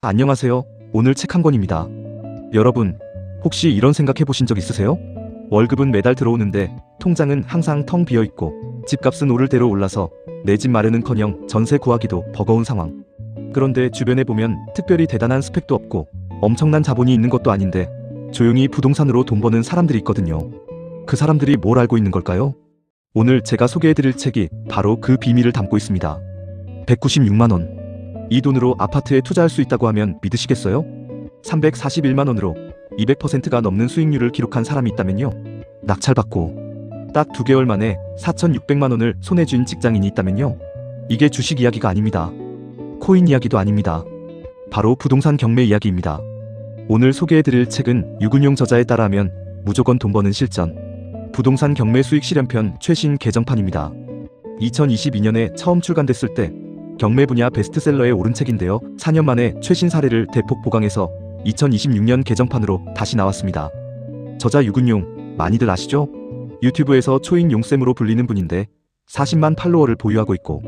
안녕하세요. 오늘 책 한 권입니다. 여러분, 혹시 이런 생각 해보신 적 있으세요? 월급은 매달 들어오는데 통장은 항상 텅 비어 있고 집값은 오를 대로 올라서 내 집 마련은커녕 전세 구하기도 버거운 상황. 그런데 주변에 보면 특별히 대단한 스펙도 없고 엄청난 자본이 있는 것도 아닌데 조용히 부동산으로 돈 버는 사람들이 있거든요. 그 사람들이 뭘 알고 있는 걸까요? 오늘 제가 소개해드릴 책이 바로 그 비밀을 담고 있습니다. 196만 원. 이 돈으로 아파트에 투자할 수 있다고 하면 믿으시겠어요? 341만 원으로 200%가 넘는 수익률을 기록한 사람이 있다면요. 낙찰받고 딱 2개월 만에 4,600만 원을 손에 쥔 직장인이 있다면요. 이게 주식 이야기가 아닙니다. 코인 이야기도 아닙니다. 바로 부동산 경매 이야기입니다. 오늘 소개해드릴 책은 유근용 저자에 따라하면 무조건 돈 버는 실전 부동산 경매 수익 실현편 최신 개정판입니다. 2022년에 처음 출간됐을 때 경매 분야 베스트셀러에 오른 책인데요. 4년 만에 최신 사례를 대폭 보강해서 2026년 개정판으로 다시 나왔습니다. 저자 유근용 많이들 아시죠? 유튜브에서 초인 용쌤으로 불리는 분인데 40만 팔로워를 보유하고 있고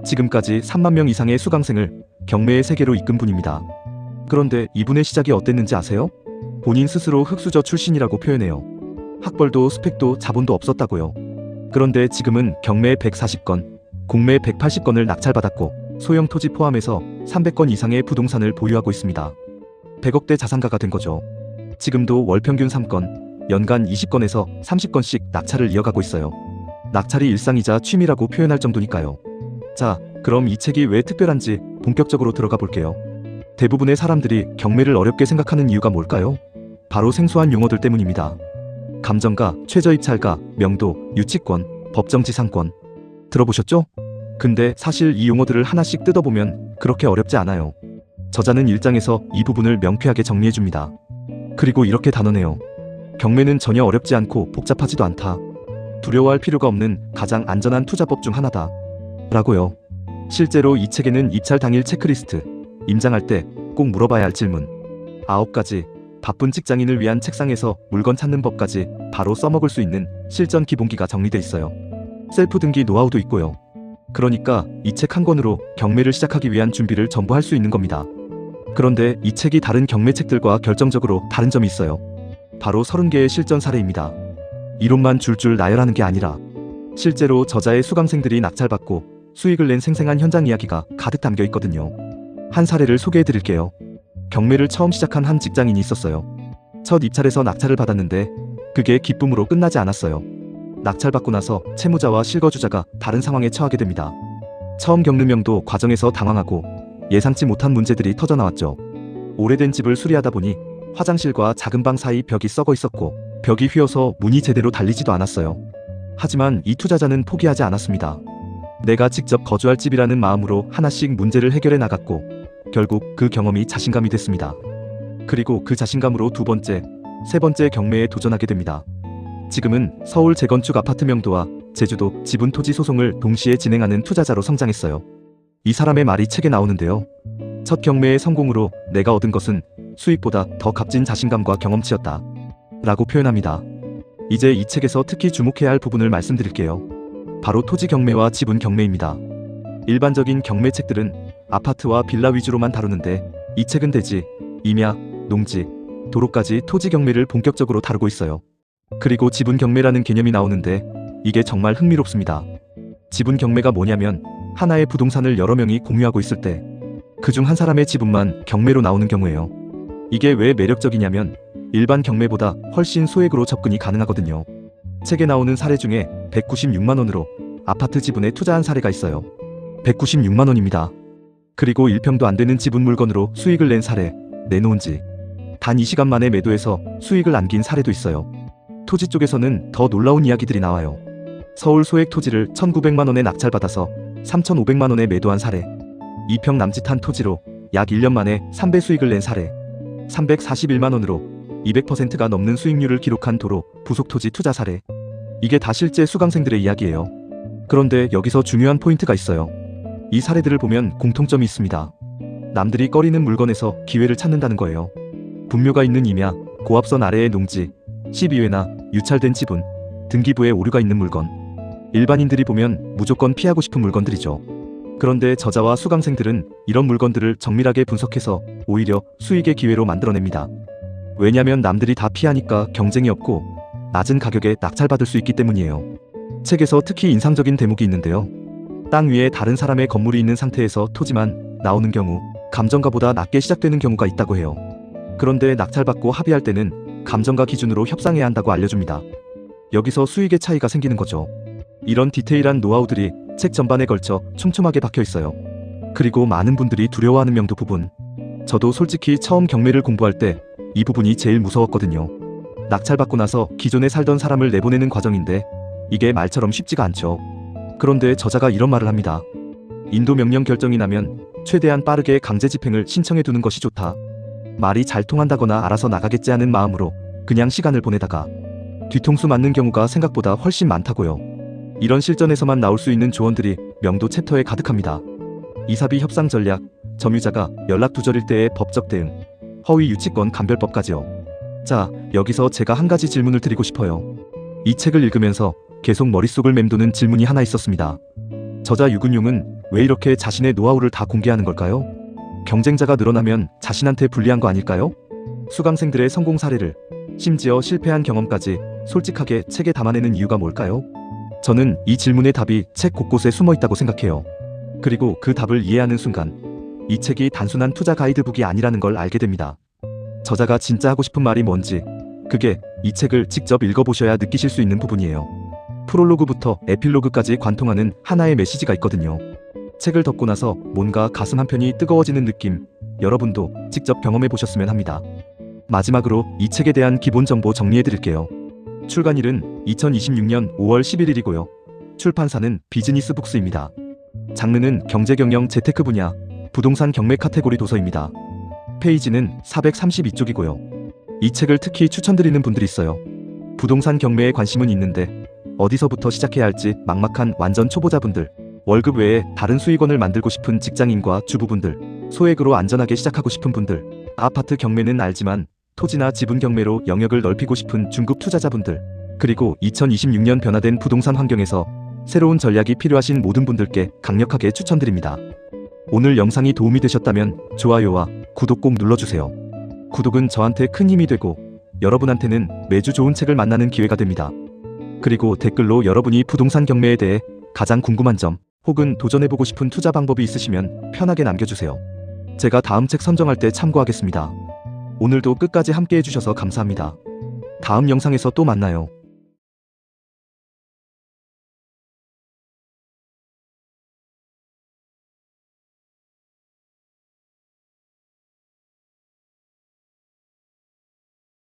지금까지 3만 명 이상의 수강생을 경매의 세계로 이끈 분입니다. 그런데 이분의 시작이 어땠는지 아세요? 본인 스스로 흙수저 출신이라고 표현해요. 학벌도 스펙도 자본도 없었다고요. 그런데 지금은 경매 140건, 공매 180건을 낙찰받았고 소형 토지 포함해서 300건 이상의 부동산을 보유하고 있습니다. 100억대 자산가가 된 거죠. 지금도 월 평균 3건, 연간 20건에서 30건씩 낙찰을 이어가고 있어요. 낙찰이 일상이자 취미라고 표현할 정도니까요. 자, 그럼 이 책이 왜 특별한지 본격적으로 들어가 볼게요. 대부분의 사람들이 경매를 어렵게 생각하는 이유가 뭘까요? 바로 생소한 용어들 때문입니다. 감정가, 최저입찰가, 명도, 유치권, 법정지상권. 들어보셨죠? 근데 사실 이 용어들을 하나씩 뜯어보면 그렇게 어렵지 않아요. 저자는 1장에서 이 부분을 명쾌하게 정리해줍니다. 그리고 이렇게 단언해요. 경매는 전혀 어렵지 않고 복잡하지도 않다. 두려워할 필요가 없는 가장 안전한 투자법 중 하나다. 라고요. 실제로 이 책에는 입찰 당일 체크리스트, 임장할 때 꼭 물어봐야 할 질문 9가지, 바쁜 직장인을 위한 책상에서 물건 찾는 법까지 바로 써먹을 수 있는 실전 기본기가 정리돼 있어요. 셀프 등기 노하우도 있고요. 그러니까 이 책 한 권으로 경매를 시작하기 위한 준비를 전부 할 수 있는 겁니다. 그런데 이 책이 다른 경매 책들과 결정적으로 다른 점이 있어요. 바로 30개의 실전 사례입니다. 이론만 줄줄 나열하는 게 아니라 실제로 저자의 수강생들이 낙찰받고 수익을 낸 생생한 현장 이야기가 가득 담겨 있거든요. 한 사례를 소개해 드릴게요. 경매를 처음 시작한 한 직장인이 있었어요. 첫 입찰에서 낙찰을 받았는데 그게 기쁨으로 끝나지 않았어요. 낙찰받고 나서 채무자와 실거주자가 다른 상황에 처하게 됩니다. 처음 겪는 명도 과정에서 당황하고 예상치 못한 문제들이 터져나왔죠. 오래된 집을 수리하다 보니 화장실과 작은 방 사이 벽이 썩어 있었고 벽이 휘어서 문이 제대로 달리지도 않았어요. 하지만 이 투자자는 포기하지 않았습니다. 내가 직접 거주할 집이라는 마음으로 하나씩 문제를 해결해 나갔고 결국 그 경험이 자신감이 됐습니다. 그리고 그 자신감으로 두 번째, 세 번째 경매에 도전하게 됩니다. 지금은 서울 재건축 아파트 명도와 제주도 지분 토지 소송을 동시에 진행하는 투자자로 성장했어요. 이 사람의 말이 책에 나오는데요. 첫 경매의 성공으로 내가 얻은 것은 수익보다 더 값진 자신감과 경험치였다. 라고 표현합니다. 이제 이 책에서 특히 주목해야 할 부분을 말씀드릴게요. 바로 토지 경매와 지분 경매입니다. 일반적인 경매 책들은 아파트와 빌라 위주로만 다루는데 이 책은 대지, 임야, 농지, 도로까지 토지 경매를 본격적으로 다루고 있어요. 그리고 지분 경매라는 개념이 나오는데 이게 정말 흥미롭습니다. 지분 경매가 뭐냐면 하나의 부동산을 여러 명이 공유하고 있을 때 그중 한 사람의 지분만 경매로 나오는 경우예요. 이게 왜 매력적이냐면 일반 경매보다 훨씬 소액으로 접근이 가능하거든요. 책에 나오는 사례 중에 196만 원으로 아파트 지분에 투자한 사례가 있어요. 196만 원입니다. 그리고 1평도 안 되는 지분 물건으로 수익을 낸 사례, 내놓은 지 단 2시간 만에 매도해서 수익을 안긴 사례도 있어요. 토지 쪽에서는 더 놀라운 이야기들이 나와요. 서울 소액 토지를 1,900만 원에 낙찰받아서 3,500만 원에 매도한 사례, 2평 남짓한 토지로 약 1년 만에 3배 수익을 낸 사례, 341만 원으로 200%가 넘는 수익률을 기록한 도로, 부속 토지 투자 사례. 이게 다 실제 수강생들의 이야기예요. 그런데 여기서 중요한 포인트가 있어요. 이 사례들을 보면 공통점이 있습니다. 남들이 꺼리는 물건에서 기회를 찾는다는 거예요. 분묘가 있는 임야, 고압선 아래의 농지, 12회나 유찰된 지분, 등기부에 오류가 있는 물건. 일반인들이 보면 무조건 피하고 싶은 물건들이죠. 그런데 저자와 수강생들은 이런 물건들을 정밀하게 분석해서 오히려 수익의 기회로 만들어냅니다. 왜냐면 남들이 다 피하니까 경쟁이 없고 낮은 가격에 낙찰받을 수 있기 때문이에요. 책에서 특히 인상적인 대목이 있는데요. 땅 위에 다른 사람의 건물이 있는 상태에서 토지만 나오는 경우 감정가보다 낮게 시작되는 경우가 있다고 해요. 그런데 낙찰받고 합의할 때는 감정가 기준으로 협상해야 한다고 알려줍니다. 여기서 수익의 차이가 생기는 거죠. 이런 디테일한 노하우들이 책 전반에 걸쳐 촘촘하게 박혀 있어요. 그리고 많은 분들이 두려워하는 명도 부분. 저도 솔직히 처음 경매를 공부할 때 이 부분이 제일 무서웠거든요. 낙찰받고 나서 기존에 살던 사람을 내보내는 과정인데 이게 말처럼 쉽지가 않죠. 그런데 저자가 이런 말을 합니다. 인도 명령 결정이 나면 최대한 빠르게 강제 집행을 신청해 두는 것이 좋다. 말이 잘 통한다거나 알아서 나가겠지 하는 마음으로 그냥 시간을 보내다가 뒤통수 맞는 경우가 생각보다 훨씬 많다고요. 이런 실전에서만 나올 수 있는 조언들이 명도 챕터에 가득합니다. 이사비 협상 전략, 점유자가 연락 두절일 때의 법적 대응, 허위 유치권 감별법까지요. 자, 여기서 제가 한 가지 질문을 드리고 싶어요. 이 책을 읽으면서 계속 머릿속을 맴도는 질문이 하나 있었습니다. 저자 유근용은 왜 이렇게 자신의 노하우를 다 공개하는 걸까요? 경쟁자가 늘어나면 자신한테 불리한 거 아닐까요? 수강생들의 성공 사례를, 심지어 실패한 경험까지 솔직하게 책에 담아내는 이유가 뭘까요? 저는 이 질문의 답이 책 곳곳에 숨어 있다고 생각해요. 그리고 그 답을 이해하는 순간 이 책이 단순한 투자 가이드북이 아니라는 걸 알게 됩니다. 저자가 진짜 하고 싶은 말이 뭔지, 그게 이 책을 직접 읽어보셔야 느끼실 수 있는 부분이에요. 프롤로그부터 에필로그까지 관통하는 하나의 메시지가 있거든요. 책을 덮고 나서 뭔가 가슴 한편이 뜨거워지는 느낌, 여러분도 직접 경험해 보셨으면 합니다. 마지막으로 이 책에 대한 기본 정보 정리해 드릴게요. 출간일은 2026년 5월 11일이고요. 출판사는 비즈니스북스입니다. 장르는 경제경영 재테크 분야, 부동산 경매 카테고리 도서입니다. 페이지는 432쪽이고요. 이 책을 특히 추천드리는 분들이 있어요. 부동산 경매에 관심은 있는데 어디서부터 시작해야 할지 막막한 완전 초보자분들, 월급 외에 다른 수익원을 만들고 싶은 직장인과 주부분들, 소액으로 안전하게 시작하고 싶은 분들, 아파트 경매는 알지만 토지나 지분 경매로 영역을 넓히고 싶은 중급 투자자분들, 그리고 2026년 변화된 부동산 환경에서 새로운 전략이 필요하신 모든 분들께 강력하게 추천드립니다. 오늘 영상이 도움이 되셨다면 좋아요와 구독 꼭 눌러주세요. 구독은 저한테 큰 힘이 되고 여러분한테는 매주 좋은 책을 만나는 기회가 됩니다. 그리고 댓글로 여러분이 부동산 경매에 대해 가장 궁금한 점 혹은 도전해보고 싶은 투자 방법이 있으시면 편하게 남겨주세요. 제가 다음 책 선정할 때 참고하겠습니다. 오늘도 끝까지 함께 해주셔서 감사합니다. 다음 영상에서 또 만나요.